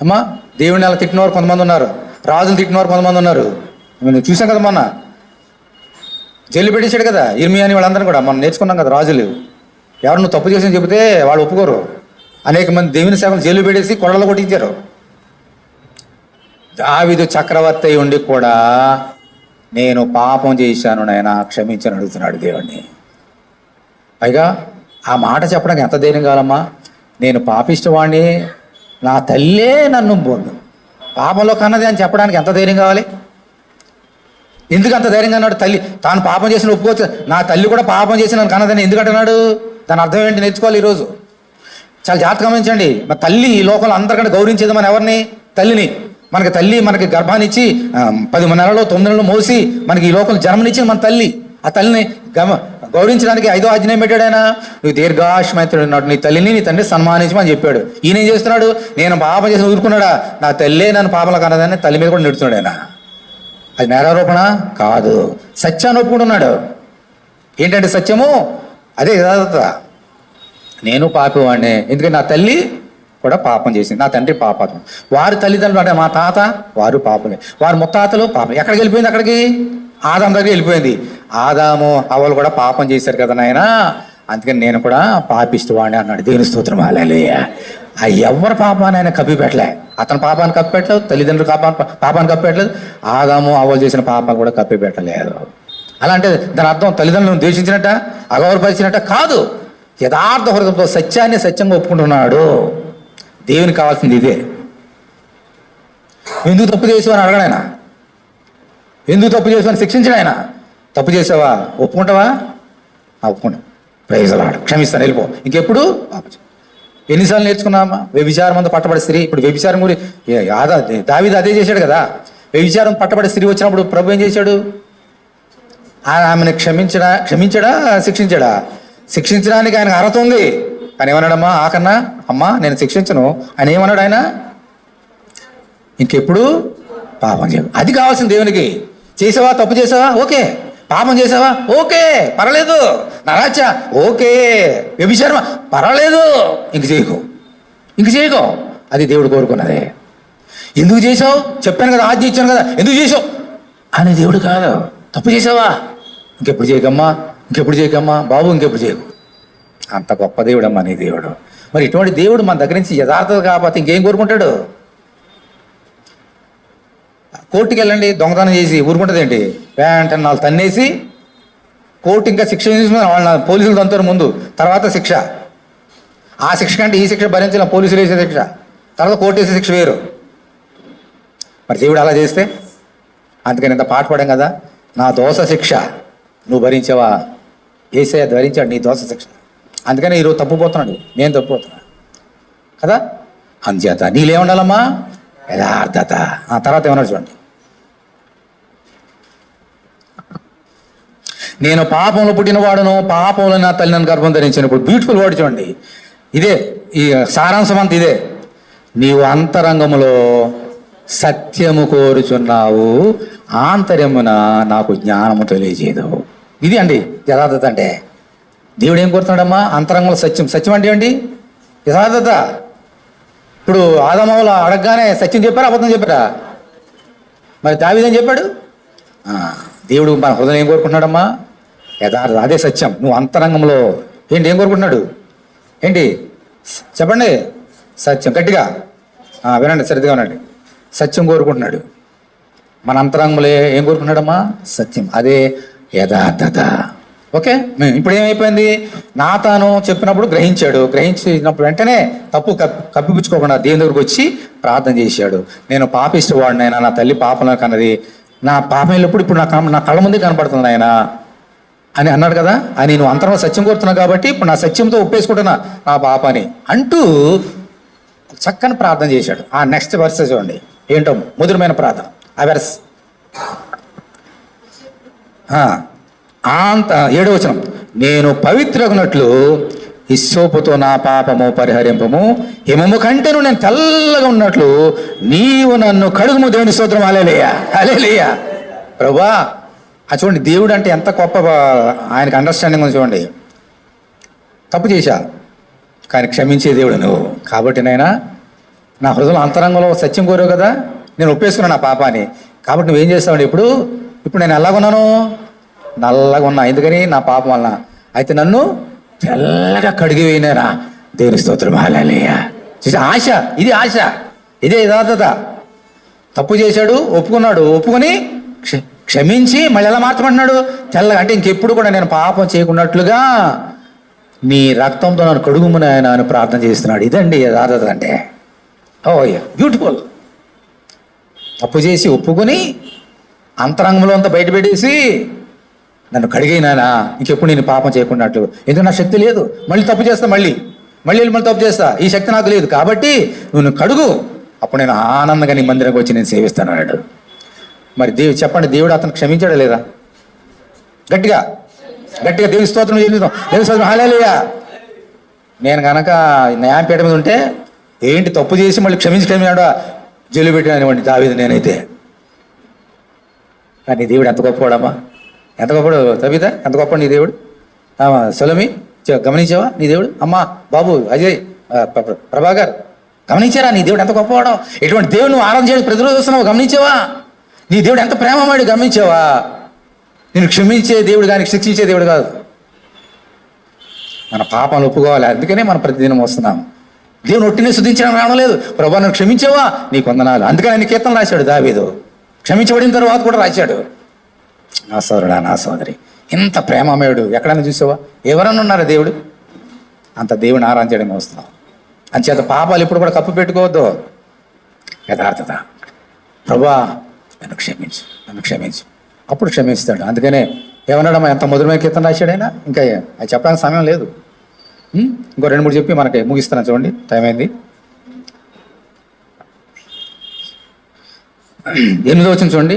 అమ్మా దేవుడిని అలా తిట్టినవారు కొంతమంది ఉన్నారు, రాజులు తిట్టినవారు కొంతమంది ఉన్నారు. నేను చూసాం కదా, మొన్న జైలు పెట్టేశాడు కదా ఇర్మియా అని, వాళ్ళందరూ కూడా మనం నేర్చుకున్నాం కదా. రాజులు ఎవరు నువ్వు తప్పు చేసి చెబితే వాళ్ళు ఒప్పుకోరు. అనేక మంది దేవుని సేవలు జైలు పెట్టేసి కొడలు కొట్టించారు. దావీదు చక్రవర్తి అయి ఉండి కూడా నేను పాపం చేశాను నాయనా క్షమించని అడుగుతున్నాడు దేవుడిని. పైగా ఆ మాట చెప్పడానికి ఎంత ధైర్యం కావాలమ్మా? నేను పాపిష్టవాణ్ణి, నా తల్లే నన్ను పాపంలో కన్నది అని చెప్పడానికి ఎంత ధైర్యం కావాలి? ఎందుకు అంత ధైర్యంగా అన్నాడు? తల్లి తాను పాపం చేసిన ఒప్పుకోవచ్చు, నా తల్లి కూడా పాపం చేసి నన్ను కన్నదని ఎందుకు అంటున్నాడు? దాని అర్థం ఏంటి నేర్చుకోవాలి ఈరోజు. చాలా జాగ్రత్తగా గమనించండి. మన తల్లి ఈ లోకంలో అందరికంటే గౌరవించేది మన ఎవరిని? తల్లిని. మనకి తల్లి మనకి గర్భాన్ని ఇచ్చి 10 నెలలో 9 నెలలు మోసి మనకి ఈ లోకంలో జన్మనిచ్చింది మన తల్లి. ఆ తల్లిని గౌరవించడానికి 5వ ఆజ్ఞ ఏం పెట్టాడు ఆయన? నువ్వు దీర్ఘాయుష్మంతుడు ఉన్నాడు, నీ తల్లిని నీ తండ్రి సన్మానించమని చెప్పాడు. ఈయన ఏం చేస్తున్నాడు? నేను పాపం చేసి ఊరుకున్నాడా? నా తల్లే నన్ను పాపంలో కన్నదని తల్లి మీద కూడా నెడుతున్నాడు ఆయన. అది నేరారోపణ కాదు, సత్యాన్ని ఒప్పుకుంటున్నాడు. ఏంటంటే సత్యము అదే యథార్థత. నేను పాపివాడినే, ఎందుకంటే నా తల్లి కూడా పాపం చేసింది, నా తండ్రి పాపాత్మ. వారి తల్లిదండ్రులు అంటే మా తాత వారు పాపలే, వారి ముత్తాతలు పాపం. ఎక్కడికి వెళ్ళిపోయింది? అక్కడికి ఆదాము దగ్గరికి వెళ్ళిపోయింది. ఆదాము అవ్వలు కూడా పాపం చేశారు కదా నాయన, అందుకని నేను కూడా పాపిష్టివాడిని అన్నాడు. దేవుని స్తోత్రం హల్లెలూయా. ఆ ఎవరి పాపాన్ని ఆయన కప్పిపెట్టలే. అతని పాపాన్ని కప్పిపెట్టలేదు, తల్లిదండ్రులు పాపాన్ని కప్పిపెట్టలేదు, ఆదాము అవ్వలు చేసిన పాపాలు కూడా కప్పిపెట్టలేదు. అలా అంటే దాని అర్థం తల్లిదండ్రులను ద్వేషించినట్ట, అగౌరవపరిచినట్ట కాదు. యథార్థ హృదయంతో సత్యాన్ని సత్యంగా ఒప్పుకుంటున్నాడు. దేవునికి కావాల్సింది ఇదే. ఎందుకు తప్పు చేసావని అడగడు ఆయన, ఎందుకు తప్పు చేసావని శిక్షించడు ఆయన. తప్పు చేసావా? ఒప్పుకుంటావా? ఒప్పుకుంటావు, ప్రైజ్ లార్డ్, క్షమిస్తాను, వెళ్ళిపో, ఇంకెప్పుడు ఎన్నిసార్లు నేర్చుకున్నామా? వ్యభిచారం అంతా పట్టబడే స్త్రీ, ఇప్పుడు వ్యభిచారం గురించి దావీదు అదే చేశాడు కదా. వ్యభిచారం పట్టబడే స్త్రీ వచ్చినప్పుడు ప్రభు ఏం చేశాడు? ఆమెను క్షమించడా శిక్షించడా? శిక్షించడానికి ఆయనకు అర్హత ఉంది. కానీ ఏమన్నాడమ్మా? ఆకన్నా అమ్మా నేను శిక్షించను ఆయన ఏమన్నాడు? ఆయన ఇంకెప్పుడు పాపం చేయవు. అది కావాల్సింది దేవునికి. చేసావా? తప్పు చేసావా? ఓకే. పాపం చేసావా? ఓకే, పర్వాలేదు. నరాచా? ఓకే. వ్యభిచారమా? పర్వాలేదు. ఇంక చేయకు. అది దేవుడు కోరుకున్నదే. ఎందుకు చేసావు? చెప్పాను కదా, ఆజ్ఞ ఇచ్చాను కదా, ఎందుకు చేసావు అని దేవుడు కాదు. తప్పు చేసావా? ఇంకెప్పుడు చేయకమ్మా బాబు, ఇంకెప్పుడు చేయకు. అంత గొప్ప దేవుడమ్మా నీ దేవుడు. మరి ఇటువంటి దేవుడు మన దగ్గర నుంచి యథార్థత కాకపోతే ఇంకేం కోరుకుంటాడు? కోర్టుకి వెళ్ళండి, దొంగతనం చేసి ఊరుకుంటుంది ఏంటి? వెంటనే 4 తన్నేసి కోర్టు ఇంకా శిక్ష తీసుకుని వాళ్ళ పోలీసులు తంతారు ముందు, తర్వాత శిక్ష. ఆ శిక్ష కంటే ఈ శిక్ష భరించిన పోలీసులు వేసే శిక్ష, తర్వాత కోర్టు వేసే శిక్ష వేరు. మరి దేవుడు అలా చేస్తే? అందుకని ఇంత పాట పాడాం కదా, నా దోష శిక్ష నువ్వు భరించావా? యేసయ్య ధరించాడు నీ దోష శిక్ష. అందుకని ఈరోజు తప్పుపోతున్నాడు, నేను తప్పుపోతున్నా కదా. అంచేత నీళ్ళేముండాలమ్మా? యథార్థత. ఆ తర్వాత ఏమన్నాడు చూడండి, నేను పాపంలో పుట్టినవాడును, పాపంలో నా తల్లి నన్ను గర్భం ధరించినప్పుడు. బ్యూటిఫుల్ వర్డ్ చూడండి. ఇదే ఈ సారాంశం అంతా ఇదే. నీవు అంతరంగములో సత్యము కోరుచున్నావు, ఆంతర్యమున నాకు జ్ఞానము తెలియజేయదు. ఇది అండి యథార్థత అంటే. దేవుడు ఏం కోరుతున్నాడమ్మా? అంతరంగంలో సత్యం అంటే ఏంటి? యథార్థత. ఇప్పుడు ఆదామవ్వలు అడగగానే సత్యం చెప్పారా, అబద్ధం చెప్పారా? మరి దావీదేం చెప్పాడు? దేవుడు మన హృదయం ఏం కోరుకుంటున్నాడమ్మా? యథార్థత. అదే సత్యం. నువ్వు అంతరంగంలో ఏం కోరుకుంటున్నాడు? ఏంటి చెప్పండి? సత్యం. గట్టిగా వినండి, సరిగ్గా వినండి. సత్యం కోరుకుంటున్నాడు. మన అంతరంగంలో ఏం కోరుకుంటున్నాడమ్మా? సత్యం. అదే యథార్థత. ఓకే. ఇప్పుడు ఏమైపోయింది? నాతాను చెప్పినప్పుడు గ్రహించినప్పుడు వెంటనే తప్పు కప్పిపుచ్చుకోకుండా దేవుని దగ్గరకు వచ్చి ప్రార్థన చేశాడు. నేను పాపిష్టవాడినైనా, నా తల్లి పాపంలో కన్నది, నా పాపం వెళ్ళినప్పుడు ఇప్పుడు నా కళ్ళ ముందే కనపడుతుంది ఆయన అని అన్నాడు కదా. అని నువ్వు అంతరంలో సత్యం కోరుతున్నావు కాబట్టి ఇప్పుడు నా సత్యంతో ఒప్పేసుకుంటున్నా నా పాపాని అంటూ చక్కని ప్రార్థన చేశాడు. ఆ నెక్స్ట్ వర్స్ చూడండి, ఏంటో మధురమైన ప్రార్థన. ఆ వెర్స్ 7వ వచనం, నేను పవిత్రగునట్లు హిస్సోపుతో నా పాపము పరిహరింపము, హిమము కంటేను నేను తెల్లగా ఉన్నట్లు నీవు నన్ను కడుగుము. దేవుని స్తోత్రం. హల్లెలూయా, హల్లెలూయా. ప్రభువా, చూడండి దేవుడు అంటే ఎంత గొప్ప ఆయనకు అండర్స్టాండింగ్ ఉంది చూడండి. తప్పు చేశా కానీ క్షమించే దేవుడు నువ్వు కాబట్టి నైనా నా హృదయంలో అంతరంగంలో సత్యం కోరావు కదా, నేను ఒప్పేసుకున్నాను నా పాపాన్ని. కాబట్టి నువ్వేం చేస్తావండి? ఇప్పుడు నేను ఎలాగున్నాను? నల్లగా ఉన్నా. ఎందుకని? నా పాపం వలన. అయితే నన్ను తెల్లగా కడిగి వేయినారా. దేవుని స్తోత్రం. హల్లెలూయా. ఆశ, ఇది ఆశ, ఇదే యథార్థత. తప్పు చేశాడు, ఒప్పుకున్నాడు, ఒప్పుకొని క్షమించి మళ్ళీ ఎలా మార్చమంటున్నాడు? తెల్లగా. అంటే ఇంకెప్పుడు కూడా నేను పాపం చేయకున్నట్లుగా నీ రక్తంతో నన్ను కడుగుమని ఆయన అని ప్రార్థన చేస్తున్నాడు. ఇదండి యథార్థత అంటే. ఓ బ్యూటిఫుల్. తప్పు చేసి ఒప్పుకొని అంతరంగంలో అంతా బయట పెట్టేసి నన్ను కడిగైనానా, ఇంకెప్పుడు నేను పాపం చేయకున్నట్లు. ఎందుకు? నా శక్తి లేదు, మళ్ళీ తప్పు చేస్తా, మళ్ళీ తప్పు చేస్తా, ఈ శక్తి నాకు లేదు. కాబట్టి నువ్వు కడుగు, అప్పుడు నేను ఆనందంగా నీ మందిరంకి వచ్చి నేను సేవిస్తాను అన్నాడు. మరి చెప్పండి, దేవుడు అతను క్షమించాడా లేదా? గట్టిగా దేవుని స్తోత్రం చెల్లిద్దాం. దేవుని స్తోత్రం. హల్లెలూయా. నేను కనుక న్యాయపీఠ మీద ఉంటే ఏంటి తప్పు చేసి మళ్ళీ క్షమించాడా జైలు పెట్టినటువంటి దావీదు నేనైతే. కానీ దేవుడు ఎంత గొప్పవాడమ్మా, ఎంత గొప్పడు. తబిత ఎంత గొప్ప నీ దేవుడు. సొలమి గమనించావా నీ దేవుడు? అమ్మా, బాబు, అజయ్, ప్రభాకర్ గమనించారా నీ దేవుడు ఎంత గొప్పవాడో? ఎటువంటి దేవుడు నువ్వు ఆరాధన చేయడానికి ప్రతిరోజు వస్తున్నావు, గమనించావా? నీ దేవుడు ఎంత ప్రేమమాడు, గమనించావా? నేను క్షమించే దేవుడు కానీ శిక్షించే దేవుడు కాదు. మన పాపాలు ఒప్పుకోవాలి. అందుకనే మనం ప్రతిదినం వస్తున్నాం. దేవుని ఒట్టిని శుద్ధించడం రావడం లేదు. ప్రభా నన్ను క్షమించావా, నీకు వందనాలు. అందుకని ఆయన కీర్తన రాశాడు దావీదు. క్షమించబడిన తర్వాత కూడా రాశాడు. నా సోదరుడా, నా సోదరి, ఇంత ప్రేమమేయుడు ఎక్కడైనా చూసావా? ఎవరన్నా ఉన్నారా దేవుడు? అంత దేవుని ఆరాధించడం వస్తున్నాం. అంచేత పాపాలు ఇప్పుడు కూడా కప్పు పెట్టుకోవద్దు. యథార్థత. ప్రభా నన్ను క్షమించు, అప్పుడు క్షమిస్తాడు. అందుకనే ఏమన్నాడమ్మా, ఎంత మధురమైన కీర్తన రాశాడైనా. ఇంకా అది చెప్పడానికి సమయం లేదు. ఇంకో 2-3 చెప్పి మనకి ముగిస్తున్నాను. చూడండి, టైం అయింది. 8వ వచనం చూడండి.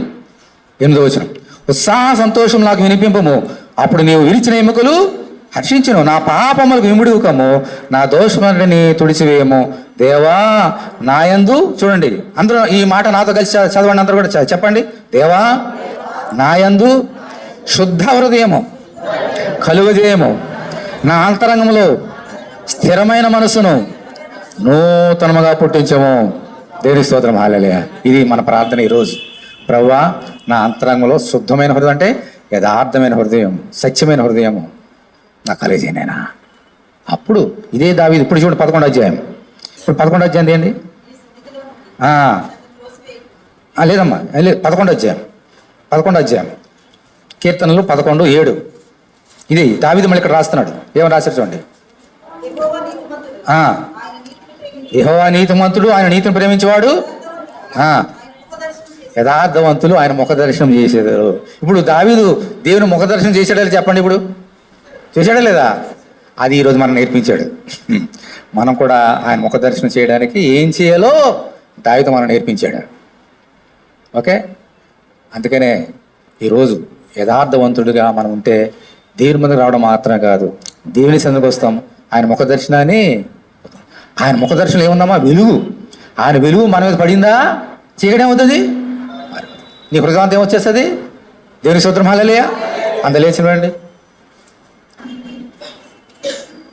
8వ వచనం, ఉత్సాహ సంతోషం నాకు వినిపింపము, అప్పుడు నీవు విరిచిన ఎముకలు హర్షించును, నా పాపములకు విముడివుకము, నా దోషములని తుడిచివేయము. దేవా నాయందు, చూడండి అందరూ ఈ మాట నాతో కలిసి చదవండి, అందరూ కూడా చెప్పండి. దేవా నాయందు శుద్ధ హృదయము కలుగజేయము, నా అంతరంగంలో స్థిరమైన మనసును నూతనముగా పుట్టించము. దేవుని స్తోత్రం, హల్లెలూయా. ఇది మన ప్రార్థన ఈరోజు. ప్రభువా, నా అంతరంగంలో శుద్ధమైన హృదయం అంటే యథార్థమైన హృదయం, సత్యమైన హృదయము నా కలుగజేయనైనా. అప్పుడు ఇదే దావీదు, ఇప్పుడు చూడండి 11వ అధ్యాయం. ఇప్పుడు 11వ అధ్యాయం ఏంటి? లేదమ్మా, లేదు, 11వ అధ్యాయం కీర్తనలు 11:7. ఇది దావీదు మళ్ళీ ఇక్కడ రాస్తున్నాడు. ఏమని రాశారు చూడండి. యెహోవా నీతిమంతుడు, ఆయన నీతిని ప్రేమించేవాడు, యథార్థవంతులు ఆయన ముఖ దర్శనం చేసేదారు. ఇప్పుడు దావీదు దేవుని ముఖ దర్శనం చేశాడా చెప్పండి. ఇప్పుడు చేశాడా లేదా? అది ఈరోజు మనం నేర్పించాడు. మనం కూడా ఆయన ముఖ దర్శనం చేయడానికి ఏం చేయాలో దావీదు మనం నేర్పించాడు. ఓకే, అందుకనే ఈరోజు యథార్థవంతుడిగా మనం ఉంటే దేవుని ముందుకు రావడం మాత్రమే కాదు, దేవుని సన్నిధికి వస్తాం. ఆయన ముఖ దర్శనాన్ని, ఆయన ముఖ దర్శనం ఏముందమ్మా? వెలుగు. ఆయన వెలుగు మన మీద పడిందా? చీకటి ఏమవుతుంది? నీ హృదయాన్ని ఏమొచ్చేస్తుంది? దేవుని స్తోత్రం, హల్లెలూయా. అంత లేచినండి.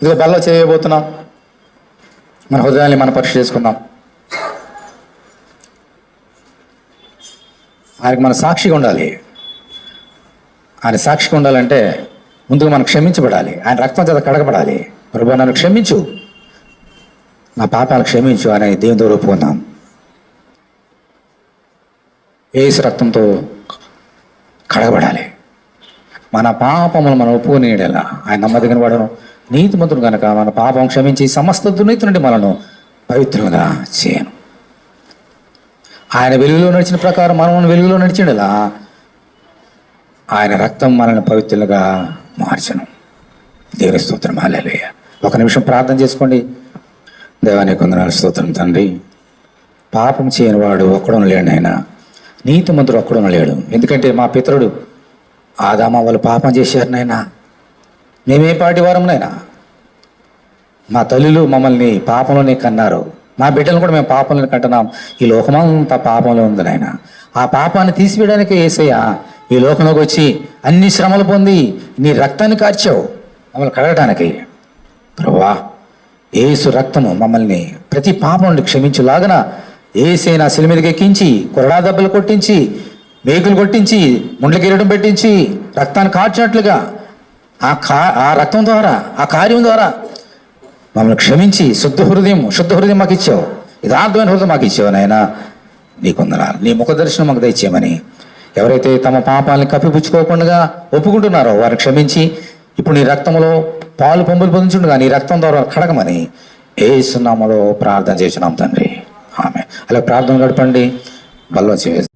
ఇదిగో బల్లో చేయబోతున్నాం. మన హృదయాన్ని మనం పరీక్ష చేసుకుందాం. ఆయనకు మన సాక్షిగా ఉండాలి. ఆయన సాక్షిగా ఉండాలంటే ముందుగా మనం క్షమించబడాలి. ఆయన రక్తం చేత కడగబడాలి. ప్రభువా నన్ను క్షమించు, నా పాపాలు క్షమించు అని దేవుని దగ్గర ఒప్పుకుందాం. యేసు రక్తంతో కడగబడాలి. మన పాపములు మనం ఒప్పుకునేలా ఆయన నమ్మదగిన వాడును, నీతిమంతుడు కనుక మన పాపం క్షమించి సమస్త దుర్నీతి నుండి మనను పవిత్రులుగా చేయను. ఆయన వెలుగులో నడిచిన ప్రకారం మనం వెలుగులో నడిచిండలా ఆయన రక్తం మనల్ని పవిత్రులుగా మార్చను. దేవుని స్తోత్రం, హల్లెలూయా. ఒక నిమిషం ప్రార్థన చేసుకోండి. దేవానికి వందనాలు, స్తోత్రం తండ్రి. పాపం చేయని వాడు ఒక్కడూ లేడు, ఆయన నీతిమంతుడు ఒక్కడూ లేడు. ఎందుకంటే మా పితరుడు ఆదామ వాళ్ళు పాపం చేశారు నాయన. మేమే పాటి వారంనైనా, మా తల్లులు మమ్మల్ని పాపంలోనే కన్నారు, మా బిడ్డలను కూడా మేము పాపంలోనే కంటున్నాం. ఈ లోకమంతా పాపంలో ఉంది నాయన. ఆ పాపాన్ని తీసివేయడానికి యేసయ్య ఈ లోకంలోకి వచ్చి అన్ని శ్రమలు పొంది నీ రక్తాన్ని కార్చావు మమ్మల్ని కడగడానికి. ప్రభువా, యేసు రక్తము మమ్మల్ని ప్రతి పాపం నుండి క్షమించులాగన యేసే నా శిలువ మీదకి ఎక్కించి, కొరడా దెబ్బలు కొట్టించి, మేకులు కొట్టించి, ముండ్ల కిరీటం పెట్టించి, రక్తాన్ని కార్చినట్లుగా ఆ రక్తం ద్వారా, ఆ కార్యం ద్వారా మమ్మల్ని క్షమించి శుద్ధ హృదయం మాకు ఇచ్చావు, యథార్థమైన హృదయం మాకు ఇచ్చావు నాయన. నీకు వందనాలు. నీ ముఖ దర్శనం మాకు దయచేయమని ఎవరైతే తమ పాపాలను కప్పిపుచ్చుకోకుండా ఒప్పుకుంటున్నారో వారిని క్షమించి ఇప్పుడు నీ రక్తంలో పాలు పంపులు పొందుచుండగా నీ రక్తం ద్వారా కడగమని యేసు నామములో ప్రార్థన చేస్తున్నాం తండ్రి, ఆమేన్. అలా ప్రార్థన గడపండి. బల్లో చేసి